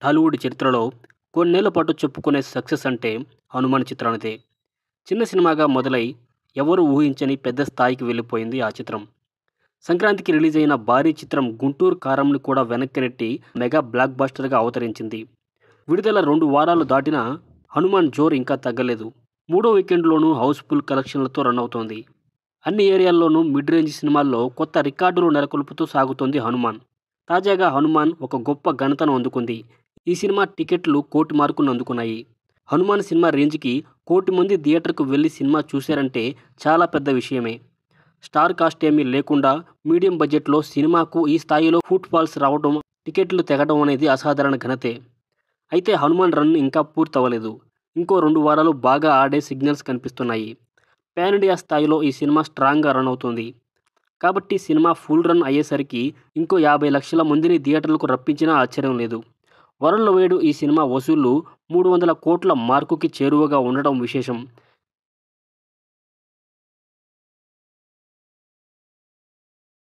టాలీవుడ్ చరిత్రలో కొన్నేళ్ల పాటు చెప్పుకునే సక్సెస్ అంటే 'హనుమాన్' చిత్రానిదే. చిన్న సినిమాగా మొదలై ఎవరూ ఊహించని పెద్ద స్థాయికి వెళ్ళిపోయింది ఆ చిత్రం. సంక్రాంతికి రిలీజ్ అయిన భారీ చిత్రం 'గుంటూరు కారం'ని కూడా వెనక్కి నెట్టి మెగా బ్లాక్ బస్టర్‌గా అవతరించింది. విడుదల 2 వారాలు దాటినా 'హనుమాన్' జోరు ఇంకా తగ్గలేదు. మూడో వీకెండ్‌లోనూ హౌస్‌ఫుల్ కలెక్షన్లతో రన్ అవుతోంది. అన్ని ఏరియాల్లోనూ మిడ్ రేంజ్ సినిమాల్లో కొత్త రికార్డులు నెలకొల్పుతూ సాగుతోంది 'హనుమాన్'. తాజాగా 'హనుమాన్' ఒక గొప్ప ఘనతను అందుకుంది. ఈ సినిమా టికెట్లు 1,00,00,000 మార్కును అందుకున్నాయి. 'హనుమాన్' సినిమా రేంజ్‌కి 1,00,00,000 మంది థియేటర్‌కు వెళ్లి సినిమా చూశారంటే చాలా పెద్ద విషయమే. స్టార్ కాస్ట్ ఏమీ లేకుండా మీడియం బడ్జెట్‌లో సినిమాకు ఈ స్థాయిలో ఫుట్ ఫాల్స్ రావడం, టికెట్లు తెగడం అనేది అసాధారణ ఘనతే. అయితే 'హనుమాన్' రన్ ఇంకా పూర్తవ్వలేదు. ఇంకో 2 వారాలు బాగా ఆడే సిగ్నల్స్ కనిపిస్తున్నాయి. పాన్ ఇండియా స్థాయిలో ఈ సినిమా స్ట్రాంగ్‌గా రన్ అవుతోంది. కాబట్టి సినిమా ఫుల్ రన్ అయ్యేసరికి ఇంకో 50,00,000 మందిని థియేటర్లకు రప్పించినా ఆశ్చర్యం లేదు. వరల్డ్ వైడ్ ఈ సినిమా వసూళ్లు 300,00,00,000 మార్కుకి చేరువగా ఉండడం విశేషం.